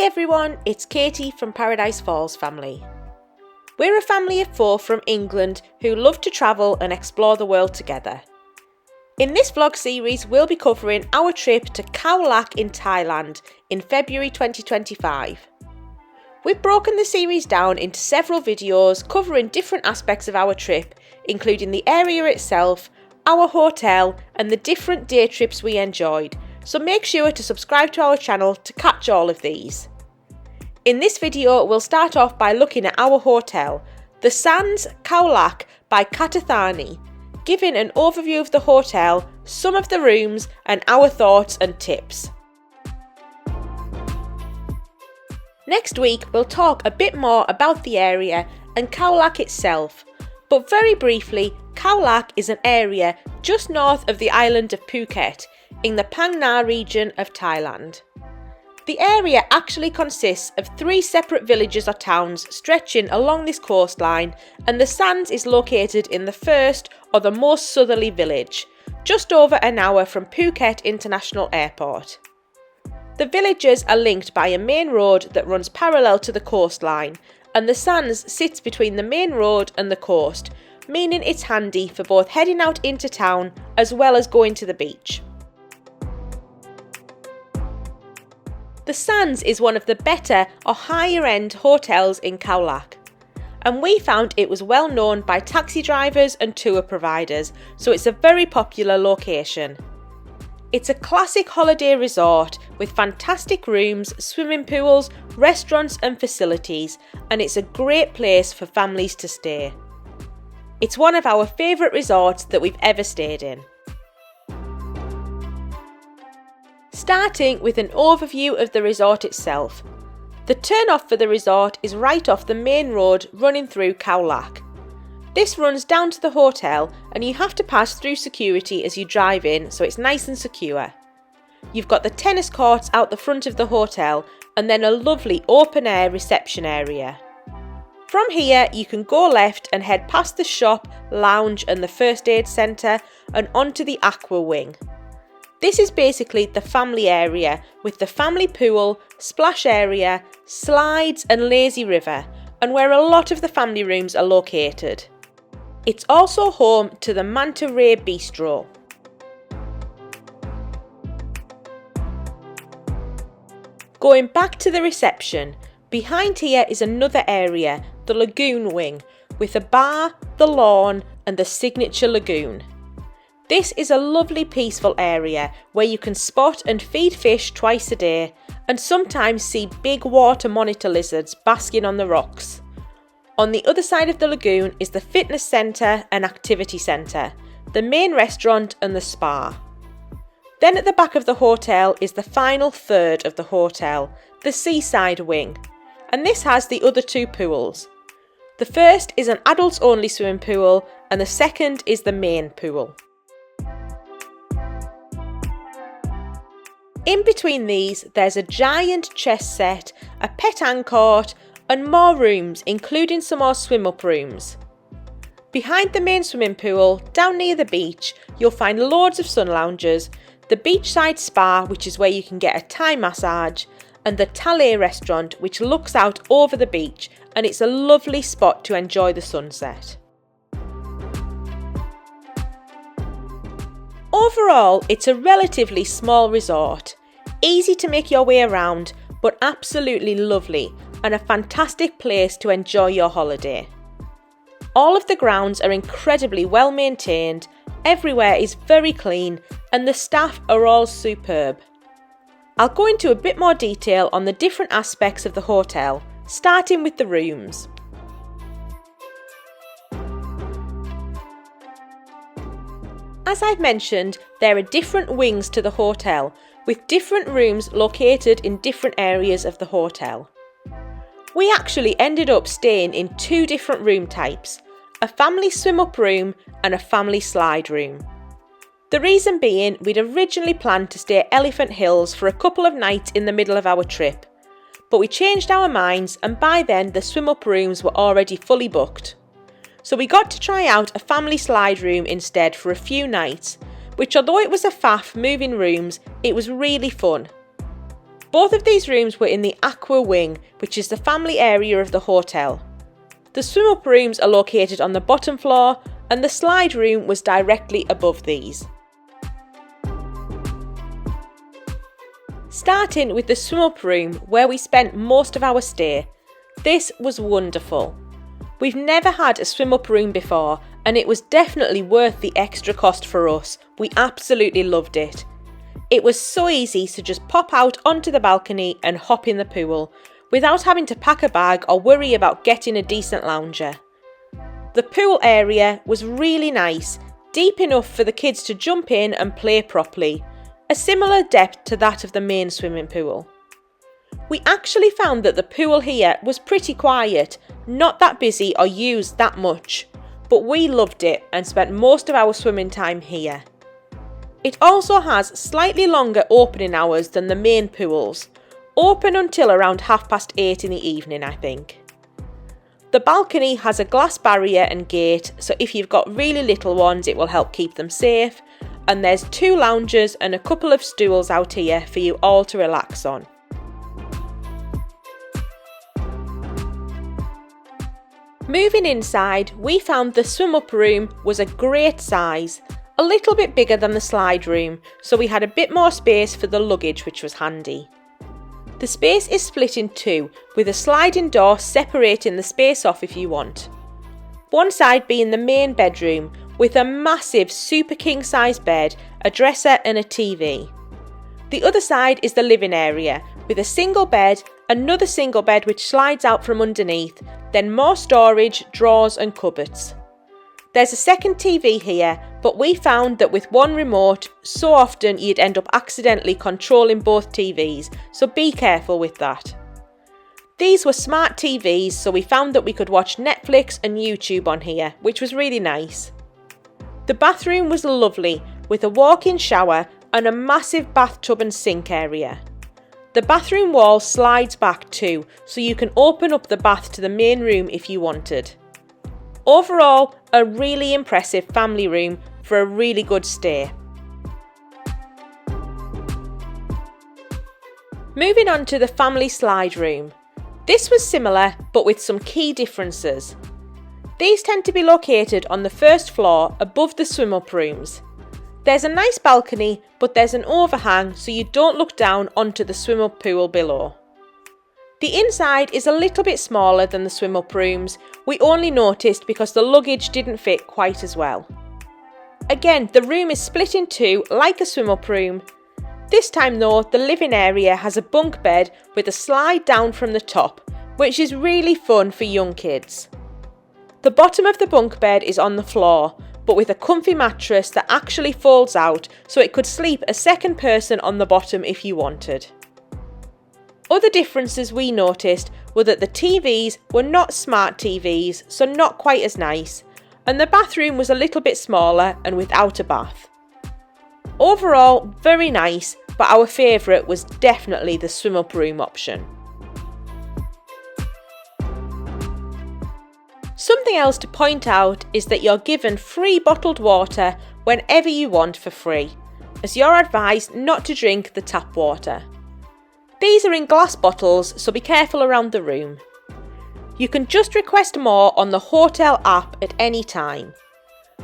everyone, it's Katie from Paradise Falls family. We're a family of 4 from England who love to travel and explore the world together. In this vlog series, we'll be covering our trip to Khao Lak in Thailand in February 2025. We've broken the series down into several videos covering different aspects of our trip, including the area itself, our hotel and the different day trips we enjoyed, so make sure to subscribe to our channel to catch all of these. In this video, we'll start off by looking at our hotel, the Sands Khao Lak by Katathani, giving an overview of the hotel, some of the rooms and our thoughts and tips. Next week, we'll talk a bit more about the area and Khao Lak itself, but very briefly, Khao Lak is an area just north of the island of Phuket in the Phang Nga region of Thailand. The area actually consists of 3 separate villages or towns stretching along this coastline, and the Sands is located in the first or the most southerly village, just over an hour from Phuket International Airport. The villages are linked by a main road that runs parallel to the coastline, and the Sands sits between the main road and the coast, meaning it's handy for both heading out into town as well as going to the beach. The Sands is one of the better or higher end hotels in Khao Lak, and we found it was well known by taxi drivers and tour providers, so it's a very popular location. It's a classic holiday resort with fantastic rooms, swimming pools, restaurants and facilities, and it's a great place for families to stay. It's one of our favourite resorts that we've ever stayed in. Starting with an overview of the resort itself. The turn-off for the resort is right off the main road running through Khao Lak. This runs down to the hotel and you have to pass through security as you drive in, so it's nice and secure. You've got the tennis courts out the front of the hotel and then a lovely open-air reception area. From here you can go left and head past the shop, lounge and the first aid centre and onto the aqua wing. This is basically the family area with the family pool, splash area, slides and lazy river, and where a lot of the family rooms are located. It's also home to the Manta Ray Bistro. Going back to the reception, behind here is another area, the lagoon wing, with a bar, the lawn and the signature lagoon. This is a lovely peaceful area where you can spot and feed fish twice a day and sometimes see big water monitor lizards basking on the rocks. On the other side of the lagoon is the fitness centre and activity centre, the main restaurant and the spa. Then at the back of the hotel is the final third of the hotel, the seaside wing, and this has the other 2 pools. The first is an adults only swimming pool and the second is the main pool. In between these, there's a giant chess set, a pétanque court and more rooms, including some more swim-up rooms. Behind the main swimming pool, down near the beach, you'll find loads of sun lounges, the beachside spa, which is where you can get a Thai massage, and the Thale restaurant, which looks out over the beach, and it's a lovely spot to enjoy the sunset. Overall, it's a relatively small resort, easy to make your way around, but absolutely lovely and a fantastic place to enjoy your holiday. All of the grounds are incredibly well maintained, everywhere is very clean and the staff are all superb. I'll go into a bit more detail on the different aspects of the hotel, starting with the rooms. As I've mentioned, there are different wings to the hotel, with different rooms located in different areas of the hotel. We actually ended up staying in 2 different room types, a family swim-up room and a family slide room. The reason being, we'd originally planned to stay at Elephant Hills for a couple of nights in the middle of our trip, but we changed our minds and by then the swim-up rooms were already fully booked. So we got to try out a family slide room instead for a few nights, which although it was a faff moving rooms, it was really fun. Both of these rooms were in the Aqua Wing, which is the family area of the hotel. The swim-up rooms are located on the bottom floor, and the slide room was directly above these. Starting with the swim-up room where we spent most of our stay. This was wonderful. We've never had a swim-up room before, and it was definitely worth the extra cost for us. We absolutely loved it. It was so easy to just pop out onto the balcony and hop in the pool, without having to pack a bag or worry about getting a decent lounger. The pool area was really nice, deep enough for the kids to jump in and play properly, a similar depth to that of the main swimming pool. We actually found that the pool here was pretty quiet, not that busy or used that much, but we loved it and spent most of our swimming time here. It also has slightly longer opening hours than the main pools, open until around 8:30 in the evening, I think. The balcony has a glass barrier and gate, so if you've got really little ones it will help keep them safe, and there's 2 lounges and a couple of stools out here for you all to relax on. Moving inside, we found the swim-up room was a great size, a little bit bigger than the slide room, so we had a bit more space for the luggage, which was handy. The space is split in 2, with a sliding door separating the space off if you want. One side being the main bedroom, with a massive super king size bed, a dresser and a TV. The other side is the living area, with a single bed, another single bed which slides out from underneath, then more storage, drawers and cupboards. There's a second TV here, but we found that with one remote, so often you'd end up accidentally controlling both TVs, so be careful with that. These were smart TVs, so we found that we could watch Netflix and YouTube on here, which was really nice. The bathroom was lovely, with a walk-in shower and a massive bathtub and sink area. The bathroom wall slides back too, so you can open up the bath to the main room if you wanted. Overall, a really impressive family room for a really good stay. Moving on to the family slide room. This was similar, but with some key differences. These tend to be located on the first floor above the swim-up rooms. There's a nice balcony, but there's an overhang so you don't look down onto the swim-up pool below. The inside is a little bit smaller than the swim-up rooms. We only noticed because the luggage didn't fit quite as well. Again, the room is split in 2 like a swim-up room. This time though, the living area has a bunk bed with a slide down from the top, which is really fun for young kids. The bottom of the bunk bed is on the floor, but with a comfy mattress that actually folds out so it could sleep a second person on the bottom if you wanted. Other differences we noticed were that the TVs were not smart TVs, so not quite as nice, and the bathroom was a little bit smaller and without a bath. Overall, very nice, but our favourite was definitely the swim-up room option. Something else to point out is that you're given free bottled water whenever you want for free, as you're advised not to drink the tap water. These are in glass bottles, so be careful around the room. You can just request more on the hotel app at any time.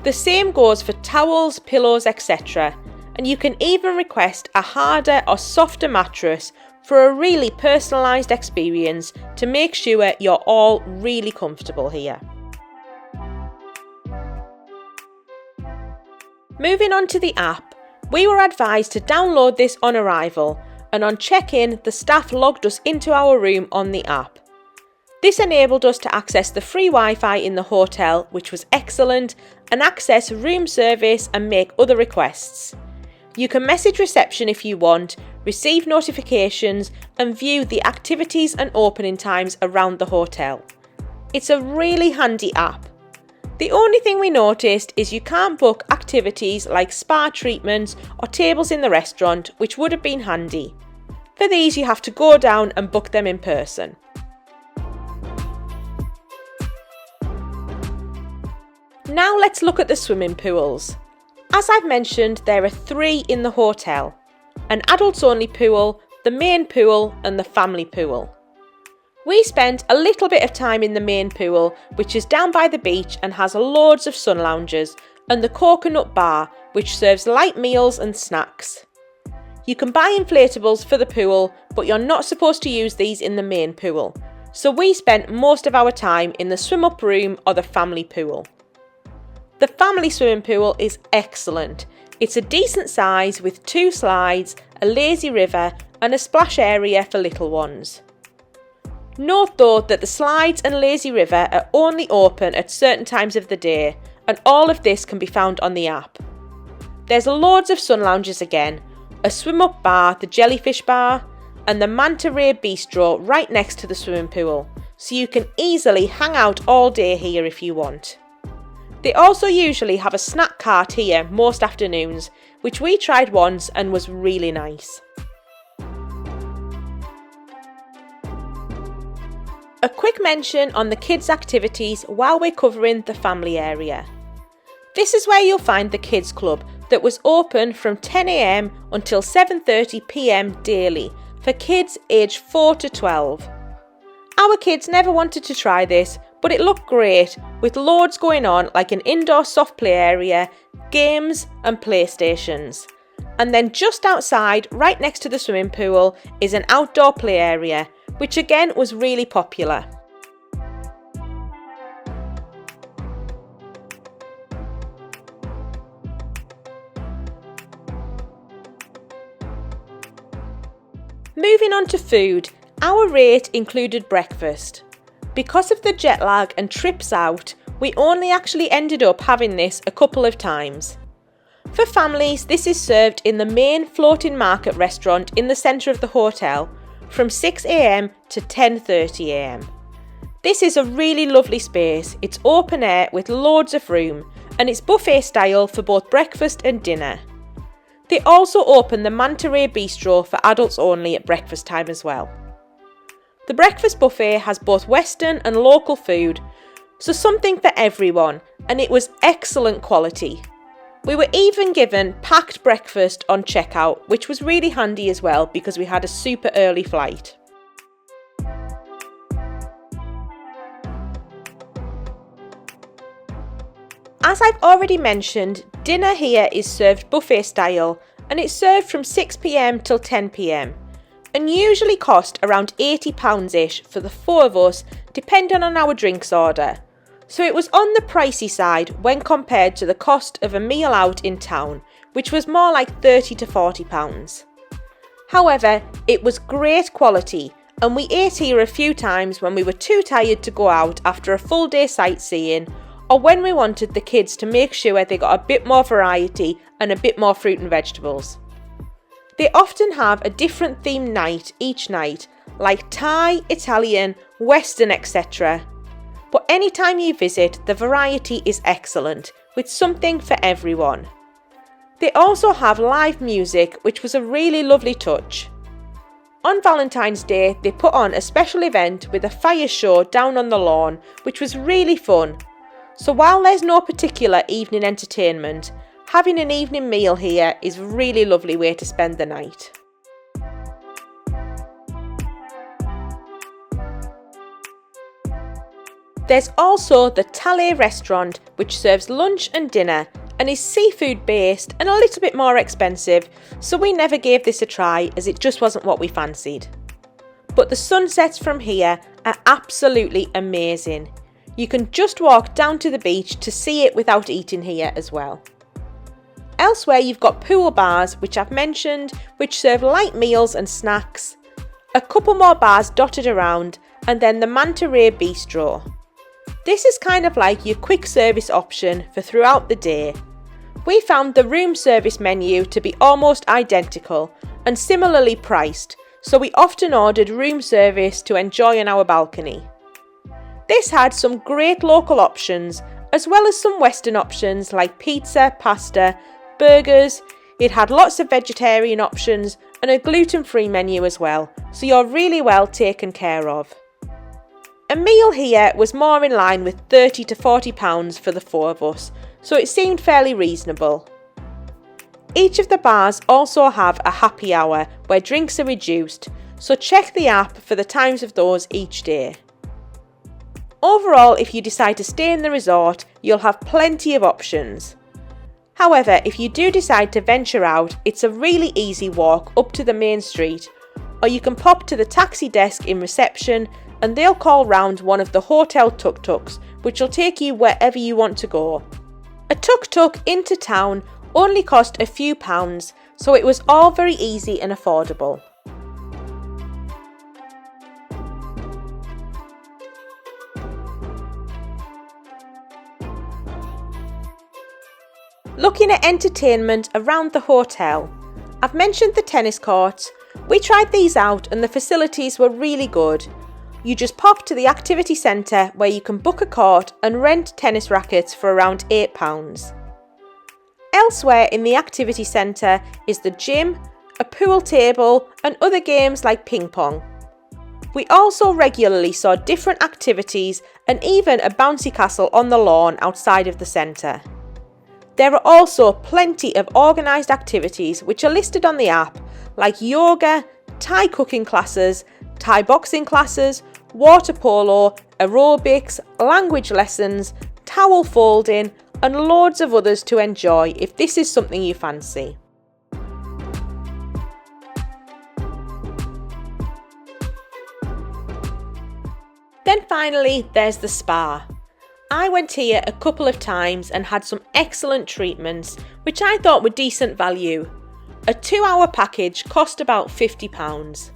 The same goes for towels, pillows, etc., and you can even request a harder or softer mattress for a really personalised experience to make sure you're all really comfortable here. Moving on to the app, we were advised to download this on arrival, and on check-in the staff logged us into our room on the app. This enabled us to access the free Wi-Fi in the hotel, which was excellent, and access room service and make other requests. You can message reception if you want, receive notifications and view the activities and opening times around the hotel. It's a really handy app. The only thing we noticed is you can't book activities like spa treatments or tables in the restaurant, which would have been handy. For these you have to go down and book them in person. Now let's look at the swimming pools. As I've mentioned, there are 3 in the hotel. An adults only pool, the main pool and the family pool. We spent a little bit of time in the main pool, which is down by the beach and has loads of sun lounges, and the coconut bar, which serves light meals and snacks. You can buy inflatables for the pool, but you're not supposed to use these in the main pool. So we spent most of our time in the swim up room or the family pool. The family swimming pool is excellent. It's a decent size with 2 slides, a lazy river and a splash area for little ones. Note though that the slides and lazy river are only open at certain times of the day, and all of this can be found on the app. There's loads of sun lounges again, a swim up bar, the jellyfish bar, and the manta ray bistro right next to the swimming pool, so you can easily hang out all day here if you want. They also usually have a snack cart here most afternoons, which we tried once and was really nice. A quick mention on the kids' activities while we're covering the family area. This is where you'll find the kids club that was open from 10 AM until 7:30 PM daily for kids aged 4 to 12. Our kids never wanted to try this, but it looked great with loads going on like an indoor soft play area, games and playstations. And then just outside, right next to the swimming pool, is an outdoor play area, which again was really popular. Moving on to food, our rate included breakfast. Because of the jet lag and trips out, we only actually ended up having this a couple of times. For families, this is served in the main floating market restaurant in the centre of the hotel from 6 AM to 10:30 AM. This is a really lovely space. It's open air with loads of room and it's buffet style for both breakfast and dinner. They also open the Manta Ray Bistro for adults only at breakfast time as well. The breakfast buffet has both Western and local food, so something for everyone, and it was excellent quality. We were even given packed breakfast on checkout, which was really handy as well because we had a super early flight. As I've already mentioned, dinner here is served buffet style and it's served from 6 PM till 10 PM and usually cost around £80-ish for the 4 of us depending on our drinks order. So it was on the pricey side when compared to the cost of a meal out in town, which was more like £30 to £40. However, it was great quality and we ate here a few times when we were too tired to go out after a full day sightseeing or when we wanted the kids to make sure they got a bit more variety and a bit more fruit and vegetables. They often have a different themed night each night, like Thai, Italian, Western, etc. But anytime you visit, the variety is excellent, with something for everyone. They also have live music, which was a really lovely touch. On Valentine's Day, they put on a special event with a fire show down on the lawn, which was really fun. So while there's no particular evening entertainment, having an evening meal here is a really lovely way to spend the night. There's also the Tale restaurant, which serves lunch and dinner and is seafood based and a little bit more expensive, so we never gave this a try as it just wasn't what we fancied. But the sunsets from here are absolutely amazing. You can just walk down to the beach to see it without eating here as well. Elsewhere you've got pool bars, which I've mentioned, which serve light meals and snacks, a couple more bars dotted around, and then the Manta Ray Bistro. This is kind of like your quick service option for throughout the day. We found the room service menu to be almost identical and similarly priced, so we often ordered room service to enjoy on our balcony. This had some great local options as well as some Western options like pizza, pasta, burgers. It had lots of vegetarian options and a gluten-free menu as well, so you're really well taken care of. A meal here was more in line with £30 to £40 for the 4 of us, so it seemed fairly reasonable. Each of the bars also have a happy hour where drinks are reduced, so check the app for the times of those each day. Overall, if you decide to stay in the resort, you'll have plenty of options. However, if you do decide to venture out, it's a really easy walk up to the main street, or you can pop to the taxi desk in reception and they'll call round one of the hotel tuk-tuks, which will take you wherever you want to go. A tuk-tuk into town only cost a few pounds, so it was all very easy and affordable. Looking at entertainment around the hotel, I've mentioned the tennis courts. We tried these out and the facilities were really good. You just pop to the activity centre where you can book a court and rent tennis rackets for around £8. Elsewhere in the activity centre is the gym, a pool table and other games like ping pong. We also regularly saw different activities and even a bouncy castle on the lawn outside of the centre. There are also plenty of organised activities which are listed on the app, like yoga, Thai cooking classes, Thai boxing classes, water polo, aerobics, language lessons, towel folding, and loads of others to enjoy if this is something you fancy. Then finally, there's the spa. I went here a couple of times and had some excellent treatments, which I thought were decent value. A 2-hour package cost about £50.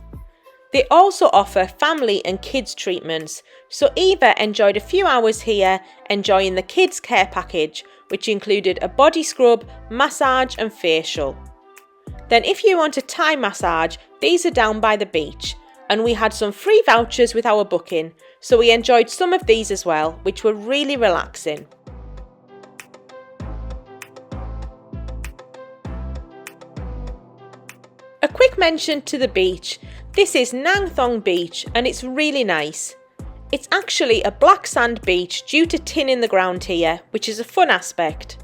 They also offer family and kids treatments, so Eva enjoyed a few hours here enjoying the kids care package, which included a body scrub, massage and facial. Then if you want a Thai massage, these are down by the beach, and we had some free vouchers with our booking, so we enjoyed some of these as well, which were really relaxing. A quick mention to the beach. This is Nang Thong Beach and it's really nice. It's actually a black sand beach due to tin in the ground here, which is a fun aspect.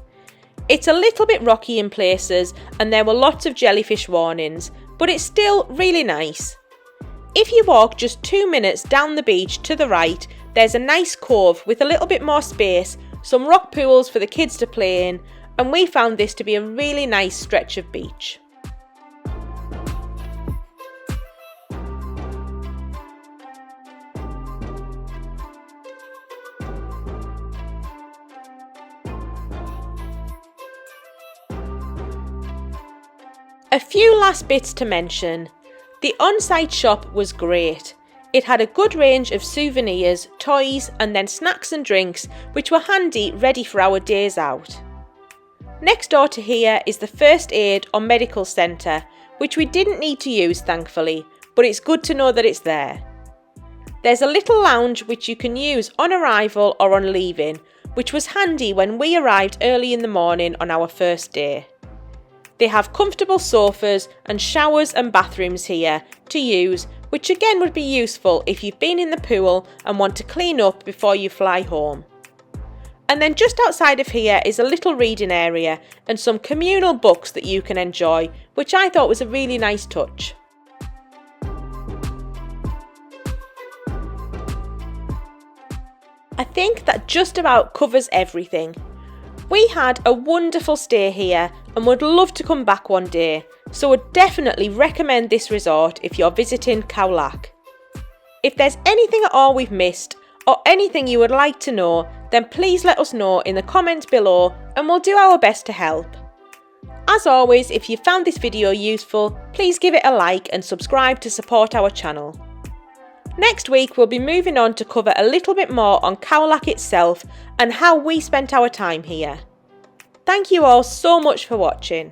It's a little bit rocky in places and there were lots of jellyfish warnings, but it's still really nice. If you walk just 2 minutes down the beach to the right, there's a nice cove with a little bit more space, some rock pools for the kids to play in, and we found this to be a really nice stretch of beach. A few last bits to mention. The on-site shop was great. It had a good range of souvenirs, toys and then snacks and drinks which were handy ready for our days out. Next door to here is the first aid or medical centre, which we didn't need to use thankfully, but it's good to know that it's there. There's a little lounge which you can use on arrival or on leaving, which was handy when we arrived early in the morning on our first day. They have comfortable sofas and showers and bathrooms here to use, which again would be useful if you've been in the pool and want to clean up before you fly home. And then just outside of here is a little reading area and some communal books that you can enjoy, which I thought was a really nice touch. I think that just about covers everything. We had a wonderful stay here and would love to come back one day, so would definitely recommend this resort if you're visiting Khao Lak. If there's anything at all we've missed or anything you would like to know, then please let us know in the comments below and we'll do our best to help. As always, if you found this video useful, please give it a like and subscribe to support our channel. Next week we'll be moving on to cover a little bit more on Khao Lak itself and how we spent our time here. Thank you all so much for watching.